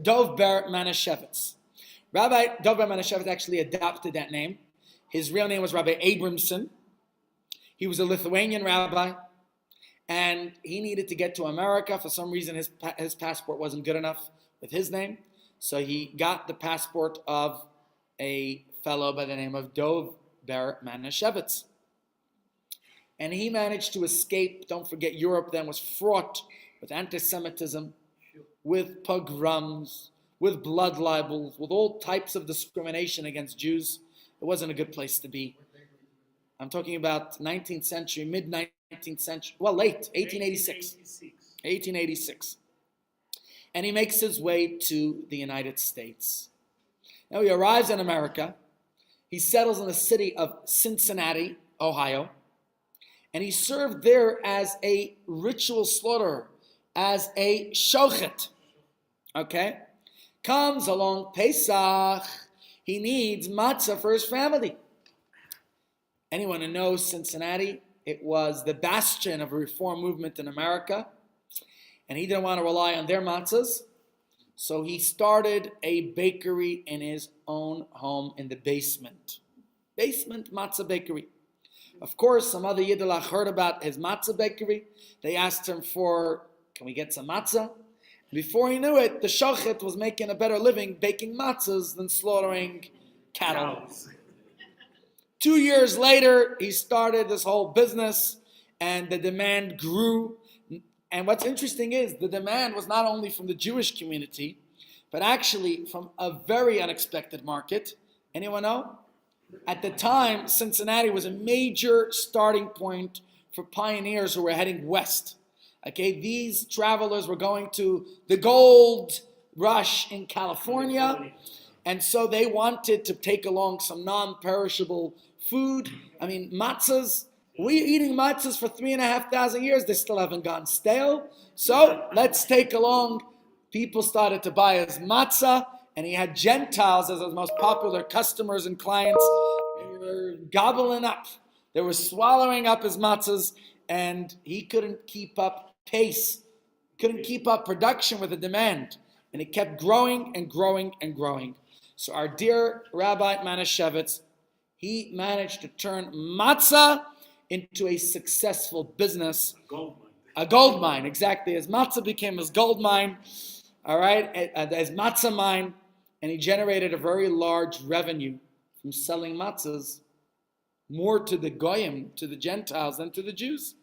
Dov Ber Manischewitz. Rabbi Dov Ber Manischewitz actually adopted that name. His real name was Rabbi Abramson. He was a Lithuanian rabbi, and he needed to get to America. For some reason, his passport wasn't good enough with his name, so he got the passport of a fellow by the name of Dov Ber Manischewitz. And he managed to escape. Don't forget, Europe then was fraught with anti-Semitism, with pogroms, with blood libels, with all types of discrimination against Jews. It wasn't a good place to be. I'm talking about 19th century, mid-19th century, well, late, 1886. 1886. And he makes his way to the United States. Now he arrives in America. He settles in the city of Cincinnati, Ohio. And he served there as a ritual slaughterer, as a shochet. Okay? Comes along Pesach. He needs matzah for his family. Anyone who knows Cincinnati, it was the bastion of a reform movement in America. And he didn't want to rely on their matzahs. So he started a bakery in his own home in the basement. Basement matzah bakery. Of course, some other Yiddilach heard about his matzah bakery. They asked him can we get some matzah? Before he knew it, the shochet was making a better living baking matzahs than slaughtering cattle. 2 years later, he started this whole business, and the demand grew. And what's interesting is the demand was not only from the Jewish community, but actually from a very unexpected market. Anyone know? At the time, Cincinnati was a major starting point for pioneers who were heading west. Okay, these travelers were going to the gold rush in California, and so they wanted to take along some non-perishable food. I mean, matzahs. We're eating matzahs for 3,500 years. They still haven't gone stale. So let's take along. People started to buy his matzah, and he had Gentiles as his most popular customers and clients. They were gobbling up. They were swallowing up his matzahs, and he couldn't keep up pace, couldn't keep up production with the demand. And it kept growing and growing and growing. So our dear Rabbi Manischewitz, he managed to turn matzah into a successful business. A gold mine, exactly. His matzah became his gold mine, all right, his matzah mine, and he generated a very large revenue from selling matzahs, more to the Goyim, to the Gentiles, than to the Jews.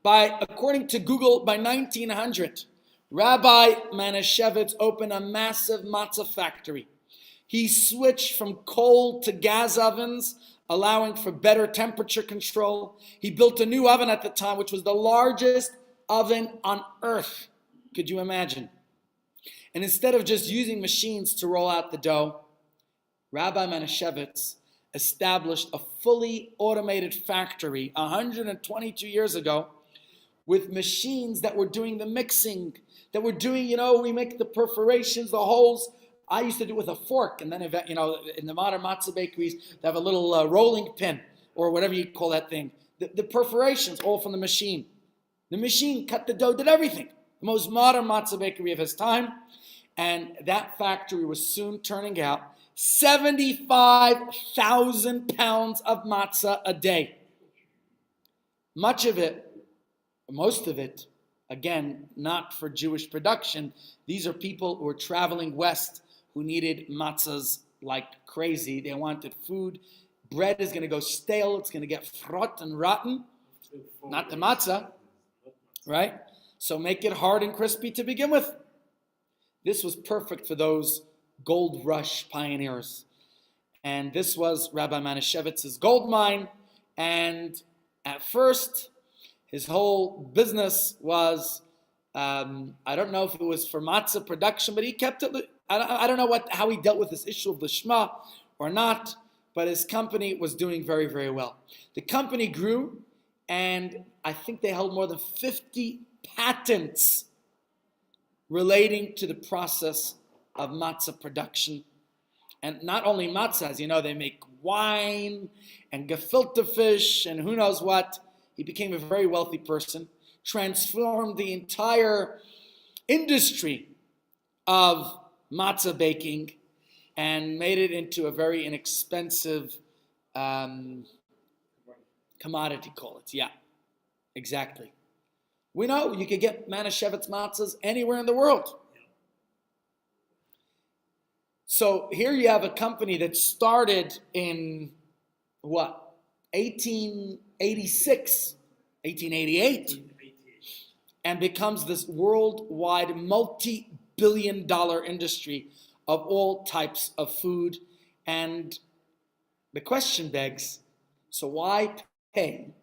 According to Google, by 1900, Rabbi Manischewitz opened a massive matzah factory. He switched from coal to gas ovens, allowing for better temperature control. He built a new oven at the time, which was the largest oven on earth. Could you imagine? And instead of just using machines to roll out the dough, Rabbi Manischewitz established a fully automated factory 122 years ago with machines that were doing the mixing, that were doing, we make the perforations, the holes I used to do it with a fork, and then in the modern matzah bakeries, they have a little rolling pin or whatever you call that thing. The perforations all from the machine. The machine cut the dough, did everything. The most modern matzah bakery of his time, and that factory was soon turning out 75,000 pounds of matzah a day. Much of it, most of it, again, not for Jewish production. These are people who are traveling west who needed matzahs like crazy. They wanted food. Bread is going to go stale. It's going to get frot and rotten. Not the matzah, right? So make it hard and crispy to begin with. This was perfect for those gold rush pioneers. And this was Rabbi Manashevitz's gold mine. And at first, his whole business was, I don't know if it was for matzah production, but he kept it. I don't know how he dealt with this issue of lishma or not, but his company was doing very, very well. The company grew, and I think they held more than 50 patents relating to the process of matzah production. And not only matzah, as you know, they make wine and gefilte fish and who knows what. He became a very wealthy person, transformed the entire industry of matzah baking, and made it into a very inexpensive commodity, call it. Yeah, exactly. We know you could get Manischewitz matzahs anywhere in the world. So here you have a company that started in, 1886, 1888, and becomes this worldwide multi-billion-dollar industry of all types of food. And the question begs, so why pay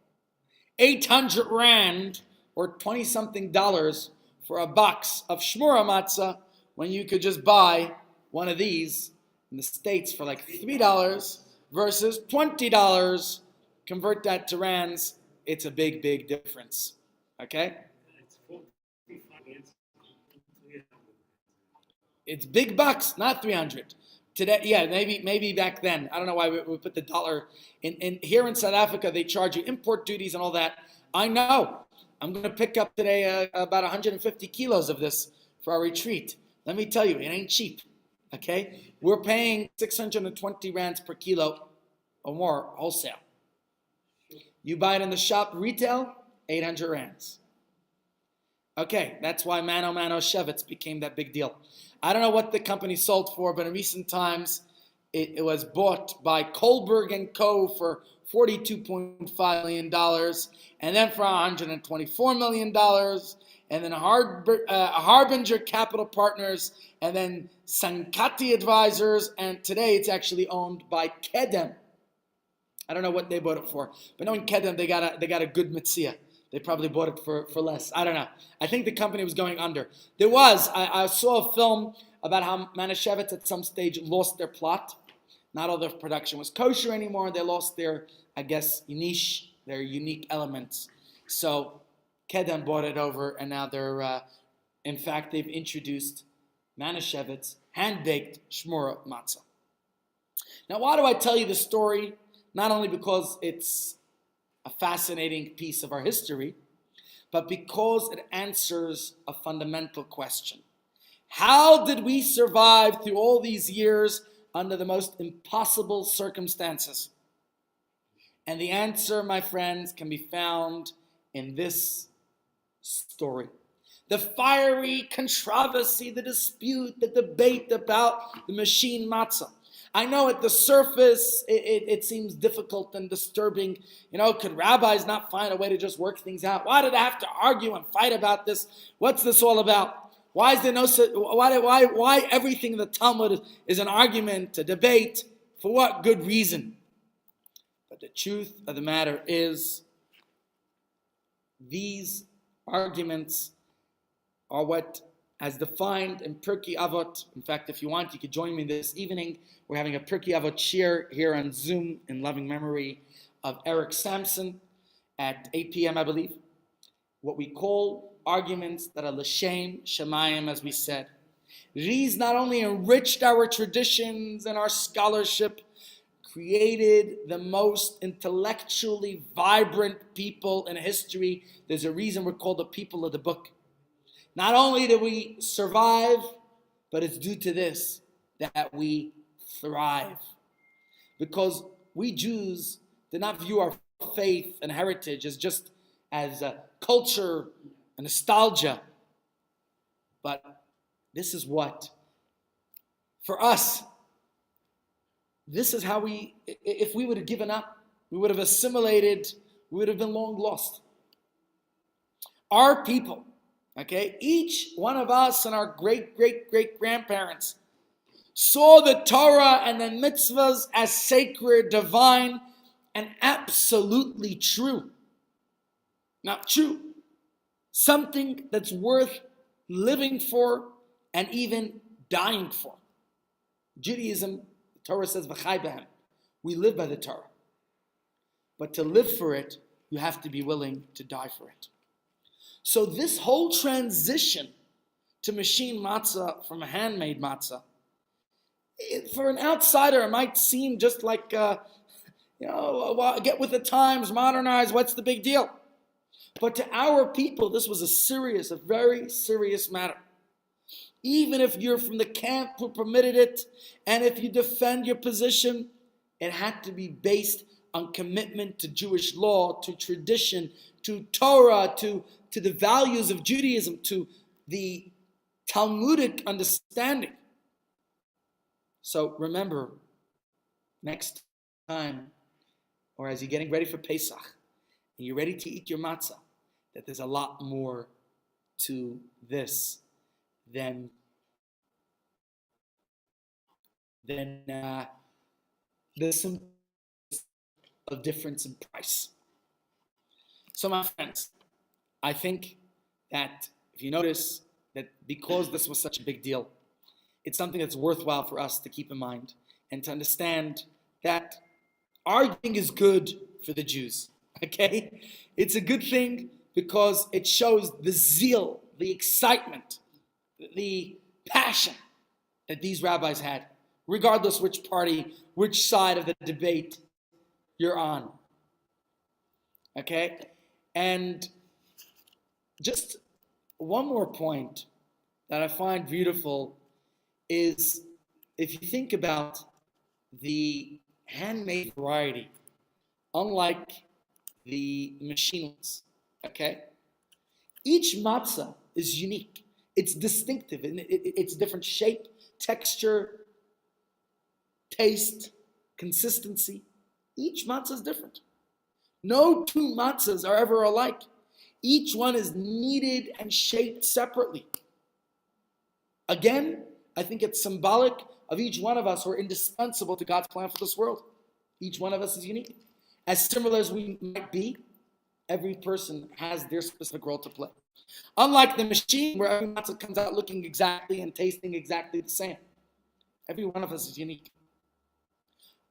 800 rand or 20-something dollars for a box of shmura matzah when you could just buy one of these in the States for like $3 versus $20? Convert that to rands, it's a big, big difference. Okay? It's big bucks, not 300. Today, yeah, maybe back then. I don't know why we put the dollar in. Here in South Africa, they charge you import duties and all that. I know. I'm going to pick up today about 150 kilos of this for our retreat. Let me tell you, it ain't cheap. Okay? We're paying 620 rands per kilo or more wholesale. You buy it in the shop retail, 800 rands. Okay, that's why Mano Shevitz became that big deal. I don't know what the company sold for, but in recent times, it was bought by Kohlberg and Co. for $42.5 million, and then for $124 million, and then Harbinger Capital Partners, and then Sankati Advisors, and today it's actually owned by Kedem. I don't know what they bought it for, but knowing Kedem, they got a good mitzvah. They probably bought it for less. I don't know. I think the company was going under. I saw a film about how Manischewitz at some stage lost their plot. Not all their production was kosher anymore. They lost their, I guess, niche, their unique elements. So Kedem bought it over, and now in fact, they've introduced Manischewitz hand-baked shmura matzah. Now, why do I tell you this story? Not only because it's a fascinating piece of our history, but because it answers a fundamental question. How did we survive through all these years under the most impossible circumstances? And the answer, my friends, can be found in this story. The fiery controversy, the dispute, the debate about the machine matzah. I know at the surface it seems difficult and disturbing. Could rabbis not find a way to just work things out? Why did they have to argue and fight about this? What's this all about? Why is there why everything in the Talmud is an argument, a debate? For what good reason? But the truth of the matter is, these arguments are what, as defined in Pirkei Avot. In fact, if you want, you could join me this evening. We're having a Pirkei Avot shir here on Zoom in loving memory of Eric Sampson at 8 p.m., I believe. What we call arguments that are l'shem shemayim, as we said. These not only enriched our traditions and our scholarship, created the most intellectually vibrant people in history. There's a reason we're called the people of the book. Not only did we survive, but it's due to this that we thrive. Because we Jews did not view our faith and heritage as just as a culture and nostalgia. But this is what, for us, this is how if we would have given up, we would have assimilated, we would have been long lost. Our people, okay, each one of us and our great, great, great grandparents saw the Torah and the mitzvahs as sacred, divine, and absolutely true. Not true. Something that's worth living for and even dying for. Judaism, the Torah says, V'chai b'hem. We live by the Torah. But to live for it, you have to be willing to die for it. So this whole transition to machine matzah from a handmade matzah, for an outsider, it might seem just like, get with the times, modernize, what's the big deal? But to our people, this was a very serious matter. Even if you're from the camp who permitted it, and if you defend your position, it had to be based on commitment to Jewish law, to tradition, to Torah, to the values of Judaism, to the Talmudic understanding. So remember, next time, or as you're getting ready for Pesach, and you're ready to eat your matzah, that there's a lot more to this than the simple of difference in price. So my friends, I think that if you notice that because this was such a big deal, it's something that's worthwhile for us to keep in mind and to understand that arguing is good for the Jews, okay? It's a good thing because it shows the zeal, the excitement, the passion that these rabbis had, regardless which party, which side of the debate you're on, okay? And just one more point that I find beautiful is if you think about the handmade variety, unlike the machine ones, okay? Each matzah is unique. It's distinctive. It's different shape, texture, taste, consistency. Each matzah is different. No two matzahs are ever alike. Each one is kneaded and shaped separately. Again, I think it's symbolic of each one of us who are indispensable to God's plan for this world. Each one of us is unique. As similar as we might be, every person has their specific role to play. Unlike the machine where every matzah comes out looking exactly and tasting exactly the same. Every one of us is unique.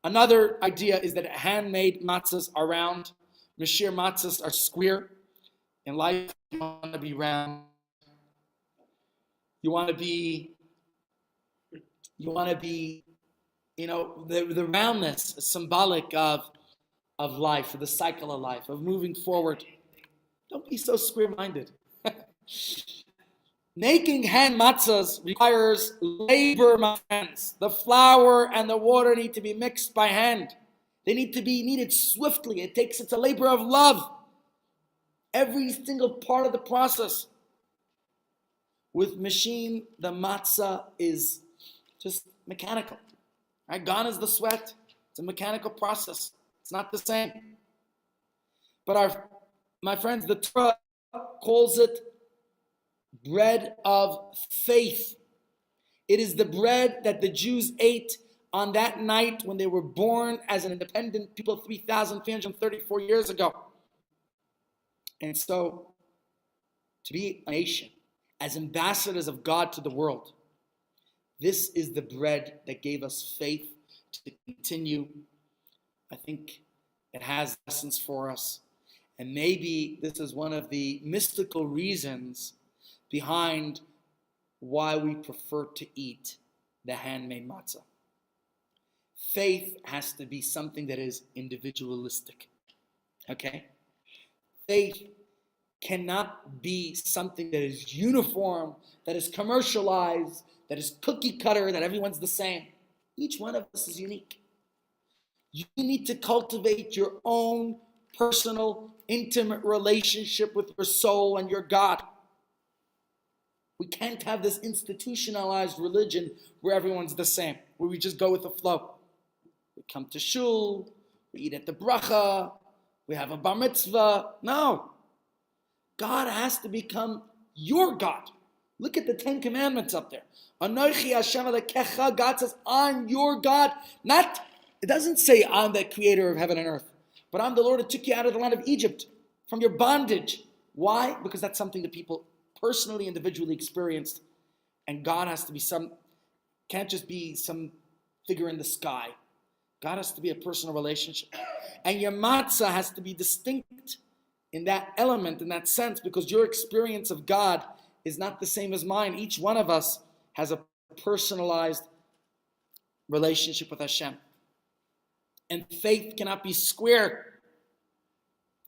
Another idea is that handmade matzahs are round. Mashir matzahs are square. In life, you want to be round. You want to be, the roundness is symbolic of life, of the cycle of life, of moving forward. Don't be so square-minded. Making hand matzahs requires labor, my friends. The flour and the water need to be mixed by hand. They need to be kneaded swiftly. It's a labor of love. Every single part of the process. With machine, the matzah is just mechanical. Right? Gone is the sweat. It's a mechanical process. It's not the same. But my friends, the Torah calls it bread of faith. It is the bread that the Jews ate on that night when they were born as an independent people 3,334 years ago. And so, to be a nation, as ambassadors of God to the world, this is the bread that gave us faith to continue. I think it has lessons for us. And maybe this is one of the mystical reasons behind why we prefer to eat the handmade matzah. Faith has to be something that is individualistic. Okay? Faith cannot be something that is uniform, that is commercialized, that is cookie cutter, that everyone's the same. Each one of us is unique. You need to cultivate your own personal, intimate relationship with your soul and your God. We can't have this institutionalized religion where everyone's the same, where we just go with the flow. We come to shul, we eat at the bracha, we have a bar mitzvah. No. God has to become your God. Look at the 10 Commandments up there. Anochi Hashem Elokecha. God says, I'm your God. It doesn't say I'm the creator of heaven and earth, but I'm the Lord who took you out of the land of Egypt from your bondage. Why? Because that's something that people personally, individually experienced. And God has to be can't just be some figure in the sky. God has to be a personal relationship. And your matzah has to be distinct in that element, in that sense, because your experience of God is not the same as mine. Each one of us has a personalized relationship with Hashem. And faith cannot be square,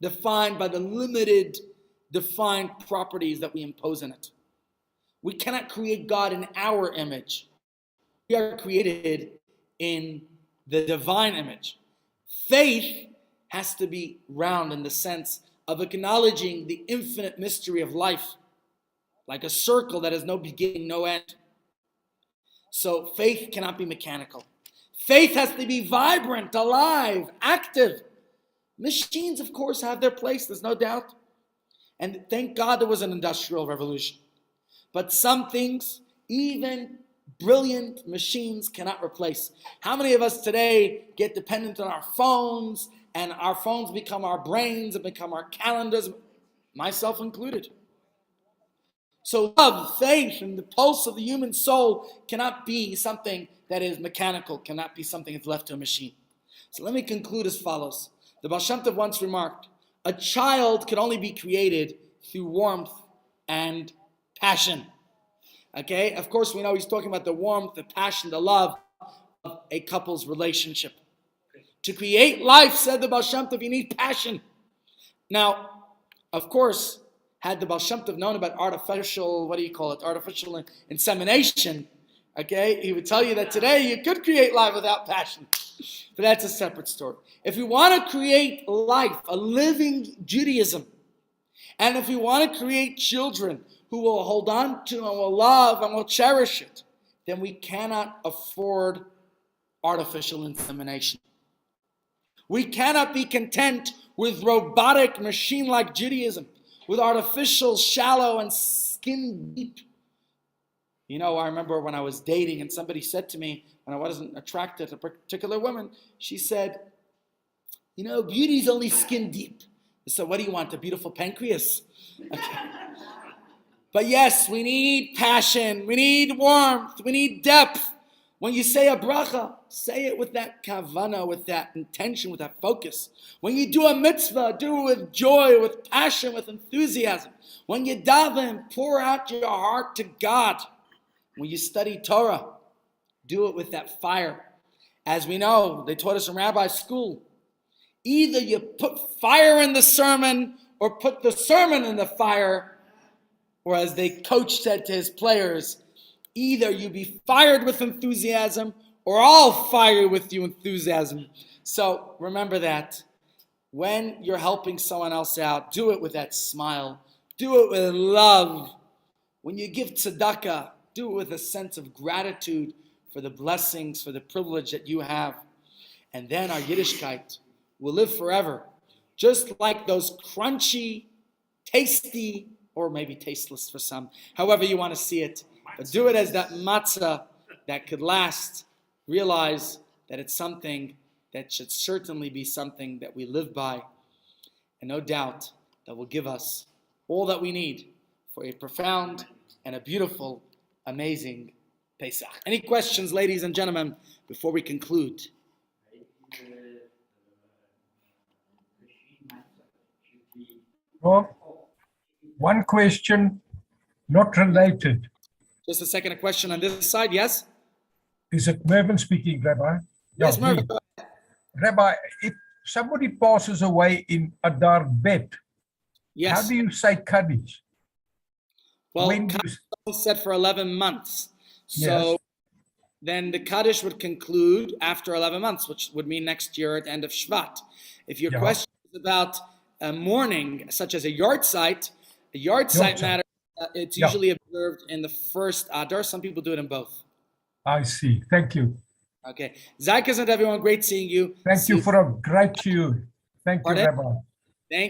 defined by the limited, defined properties that we impose in it. We cannot create God in our image. We are created in the divine image. Faith has to be round in the sense of acknowledging the infinite mystery of life, like a circle that has no beginning, no end. So faith cannot be mechanical. Faith has to be vibrant, alive, active. Machines, of course, have their place, there's no doubt. And thank God there was an industrial revolution. But some things, even brilliant machines cannot replace. How many of us today get dependent on our phones, and our phones become our brains and become our calendars, myself included? So love, faith, and the pulse of the human soul cannot be something that is mechanical, cannot be something that's left to a machine. So let me conclude as follows. The Baal Shem Tov once remarked, a child can only be created through warmth and passion. Okay, of course we know he's talking about the warmth, the passion, the love of a couple's relationship. To create life, said the Baal Shem Tov, you need passion. Now, of course, had the Baal Shem Tov known about artificial insemination, okay, he would tell you that today you could create life without passion. But that's a separate story. If we want to create life, a living Judaism, and if we want to create children who will hold on to and will love and will cherish it, then we cannot afford artificial insemination. We cannot be content with robotic, machine-like Judaism, with artificial, shallow, and skin deep. You know, I remember when I was dating and somebody said to me, when I wasn't attracted to a particular woman, she said, you know, beauty's only skin deep. So what do you want, a beautiful pancreas? Okay. But yes, we need passion, we need warmth, we need depth. When you say a bracha, say it with that kavana, with that intention, with that focus. When you do a mitzvah, do it with joy, with passion, with enthusiasm. When you daven, pour out your heart to God. When you study Torah, do it with that fire. As we know, they taught us in rabbi school, either you put fire in the sermon or put the sermon in the fire, or as the coach said to his players, either you be fired with enthusiasm or I'll fire with you enthusiasm. So remember that. When you're helping someone else out, do it with that smile. Do it with love. When you give tzedakah, do it with a sense of gratitude for the blessings, for the privilege that you have. And then our Yiddishkeit will live forever. Just like those crunchy, tasty, or maybe tasteless for some, however you want to see it. But do it as that matzah that could last. Realize that it's something that should certainly be something that we live by. And no doubt that will give us all that we need for a profound and a beautiful, amazing Pesach. Any questions, ladies and gentlemen, before we conclude? Well, one question, not related. Just a second, a question on this side. Yes? Is it Mervyn speaking, Rabbi? Yes, Yeah, Mervyn. me. Rabbi, if somebody passes away in Adar Bet, Yes. how do you say Kaddish? Well, When do Kaddish is set for 11 months. So Yes. then the Kaddish would conclude after 11 months, which would mean next year at the end of Shvat. If your Yeah. question is about a mourning, such as a yard site matter, it's Yeah. usually observed in the first Adar. Some people do it in both. I see. Thank you. Okay. Zaykas and everyone, great seeing you. Thank See you for a great shiur. Thank you, Pardon? Rabbi.